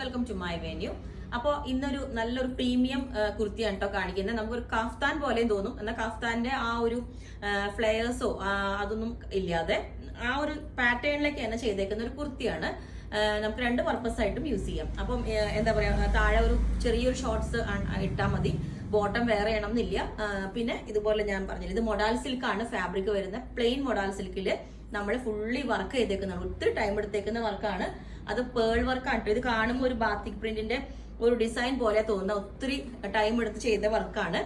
Welcome to my venue. അപ്പോൾ ഇന്നൊരു നല്ലൊരു പ്രീമിയം കുർത്തിയാണ് കേട്ടോ കാണിക്കുന്നത്. നമുക്കൊരു കാഫ്താൻ പോലെയും തോന്നും, എന്നാൽ കാഫ്താന്റെ ആ ഒരു ഫ്ലെയേഴ്സോ അതൊന്നും ഇല്ലാതെ ആ ഒരു പാറ്റേണിലേക്ക് തന്നെ ചെയ്തേക്കുന്ന ഒരു കുർത്തിയാണ്. നമുക്ക് രണ്ട് പർപ്പസ് ആയിട്ടും യൂസ് ചെയ്യാം. അപ്പം എന്താ പറയാ, താഴെ ഒരു ചെറിയൊരു ഷോർട്സ് ഇട്ടാൽ മതി, ബോട്ടം വേറെ ചെയ്യണമെന്നില്ല. പിന്നെ ഇതുപോലെ ഞാൻ പറഞ്ഞില്ല, ഇത് മൊഡാൽ സിൽക്കാണ് ഫാബ്രിക് വരുന്നത്. പ്ലെയിൻ മൊഡാൽ സിൽക്കിൽ നമ്മൾ ഫുള്ളി വർക്ക് ചെയ്തേക്കുന്നതാണ്. ഒത്തിരി ടൈം എടുത്തേക്കുന്ന വർക്കാണ്. അത് പേൾ വർക്കാണ്. ഇത് കാണുമ്പോൾ ഒരു ബാത്തിക് പ്രിന്റിന്റെ ഒരു ഡിസൈൻ പോലെ തോന്നുന്ന ഒത്തിരി ടൈം എടുത്ത് ചെയ്ത വർക്കാണ്.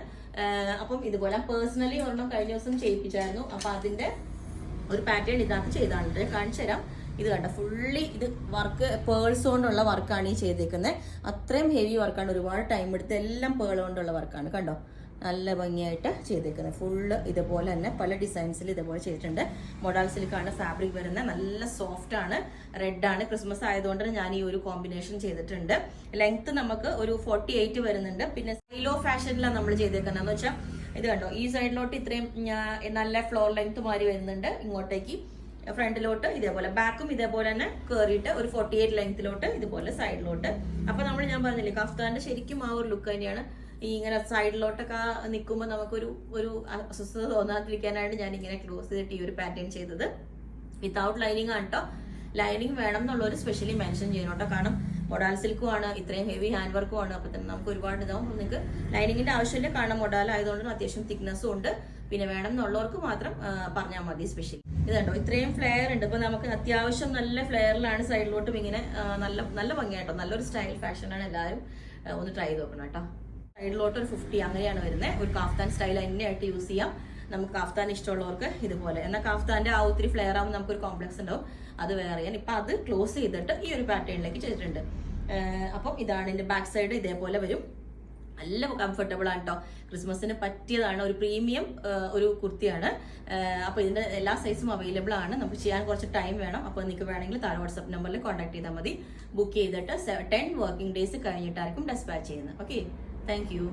അപ്പം ഇതുപോലെ പേഴ്സണലി ഒരെണ്ണം കഴിഞ്ഞ ദിവസം ചെയ്യിപ്പിച്ചായിരുന്നു. അപ്പൊ അതിന്റെ ഒരു പാറ്റേൺ ഇതിനകത്ത് ചെയ്താണ് കാണിച്ചു തരാം. ഇത് കണ്ട ഫുള്ളി ഇത് വർക്ക് പേൾസ് കൊണ്ടുള്ള വർക്കാണ് ഈ ചെയ്തേക്കുന്നത്. അത്രയും ഹെവി വർക്കാണ്, ഒരുപാട് ടൈം എടുത്ത് എല്ലാം പേൾ കൊണ്ടുള്ള വർക്കാണ്. കണ്ടോ, നല്ല ഭംഗിയായിട്ട് ചെയ്തേക്കുന്നത്. ഫുള്ള് ഇതുപോലെ തന്നെ പല ഡിസൈൻസിൽ ഇതുപോലെ ചെയ്തിട്ടുണ്ട്. മൊഡാൽ സിൽക്കാണ് ഫാബ്രിക് വരുന്നത്. നല്ല സോഫ്റ്റ് ആണ്, റെഡ് ആണ്. ക്രിസ്മസ് ആയതുകൊണ്ട് ഞാൻ ഈ ഒരു കോമ്പിനേഷൻ ചെയ്തിട്ടുണ്ട്. ലെങ്ത് നമുക്ക് ഒരു 48 വരുന്നുണ്ട്. പിന്നെ സ്റ്റൈലോ ഫാഷനിലാണ് നമ്മൾ ചെയ്തേക്കുന്നതെന്ന് വെച്ചാൽ ഇത് കണ്ടോ, ഈ സൈഡിലോട്ട് ഇത്രയും നല്ല ഫ്ലോർ ലെങ്ത് മാറി വരുന്നുണ്ട്. ഇങ്ങോട്ടേക്ക് ഫ്രണ്ടിലോട്ട് ഇതേപോലെ, ബാക്കും ഇതേപോലെ തന്നെ കയറിയിട്ട് ഒരു 48 ലെങ്ത്തിലോട്ട് ഇതുപോലെ സൈഡിലോട്ട്. അപ്പൊ ഞാൻ പറഞ്ഞില്ലേ, കഫ്താന്റെ ശരിക്കും ആ ഒരു ലുക്ക് തന്നെയാണ്. ഈ ഇങ്ങനെ സൈഡിലോട്ടൊക്കെ നിൽക്കുമ്പോൾ നമുക്കൊരു അസ്വസ്ഥത തോന്നാതിരിക്കാനായിട്ട് ഞാൻ ഇങ്ങനെ ക്ലോസ് ചെയ്തിട്ട് ഈ ഒരു പാറ്റേൺ ചെയ്തത്. വിത്തൗട്ട് ലൈനിങ് ആണ് കേട്ടോ. ലൈനിങ് വേണം എന്നുള്ളൊരു സ്പെഷ്യലി മെൻഷൻ ചെയ്യണം കേട്ടോ. കാരണം മൊഡാൽ സിൽക്കും ആണ്, ഇത്രയും ഹെവി ഹാൻഡ് വർക്കും ആണ്. അപ്പൊ തന്നെ നമുക്ക് ഒരുപാട് ഇതാവും. നിങ്ങൾക്ക് ലൈനിങ്ങിന്റെ ആവശ്യമില്ല, കാരണം മൊഡാൽ ആയതുകൊണ്ട് അത്യാവശ്യം തിക്നെസ്സും ഉണ്ട്. പിന്നെ വേണം എന്നുള്ളവർക്ക് മാത്രം പറഞ്ഞാൽ മതി. സ്പെഷ്യലി ഇത് കണ്ടോ, ഇത്രയും ഫ്ലെയർ ഉണ്ട്. ഇപ്പൊ നമുക്ക് അത്യാവശ്യം നല്ല ഫ്ലെയറിലാണ് സൈഡിലോട്ടും ഇങ്ങനെ നല്ല ഭംഗിയായിട്ടോ. നല്ലൊരു സ്റ്റൈൽ ഫാഷനാണ്. എല്ലാവരും ഒന്ന് ട്രൈ ചെയ്ത് നോക്കണം കേട്ടോ. സൈഡിലോട്ട് ഒരു 50 അങ്ങനെയാണ് വരുന്നത്. ഒരു കാഫ്താൻ സ്റ്റൈൽ തന്നെയായിട്ട് യൂസ് ചെയ്യാം. നമുക്ക് കാഫ്താൻ ഇഷ്ടമുള്ളവർക്ക് ഇതുപോലെ. എന്നാൽ കാഫ്താന്റെ ആ ഒത്തിരി ഫ്ലെയർ ആവുമ്പോൾ നമുക്കൊരു കോംപ്ലക്സ് ഉണ്ടാവും, അത് വേറെ ചെയ്യാൻ. ഇപ്പൊ അത് ക്ലോസ് ചെയ്തിട്ട് ഈ ഒരു പാറ്റേണിലേക്ക് ചെയ്തിട്ടുണ്ട്. അപ്പം ഇതാണ് ഇതിന്റെ ബാക്ക് സൈഡ്. ഇതേപോലെ വരും. നല്ല കംഫർട്ടബിൾ ആണ് കേട്ടോ. ക്രിസ്മസിന് പറ്റിയതാണ്. ഒരു പ്രീമിയം ഒരു കുർത്തിയാണ്. അപ്പൊ ഇതിന്റെ എല്ലാ സൈസും അവൈലബിൾ ആണ്. നമുക്ക് ചെയ്യാൻ കുറച്ച് ടൈം വേണം. അപ്പൊ നിങ്ങൾക്ക് വേണമെങ്കിൽ താഴെ വാട്സ്ആപ്പ് നമ്പറിൽ കോൺടാക്ട് ചെയ്താൽ മതി. ബുക്ക് ചെയ്തിട്ട് 10 വർക്കിംഗ് ഡേയ്സ് കഴിഞ്ഞിട്ടായിരിക്കും ഡെസ്പാച്ച് ചെയ്യുന്നത്. Okay, thank you.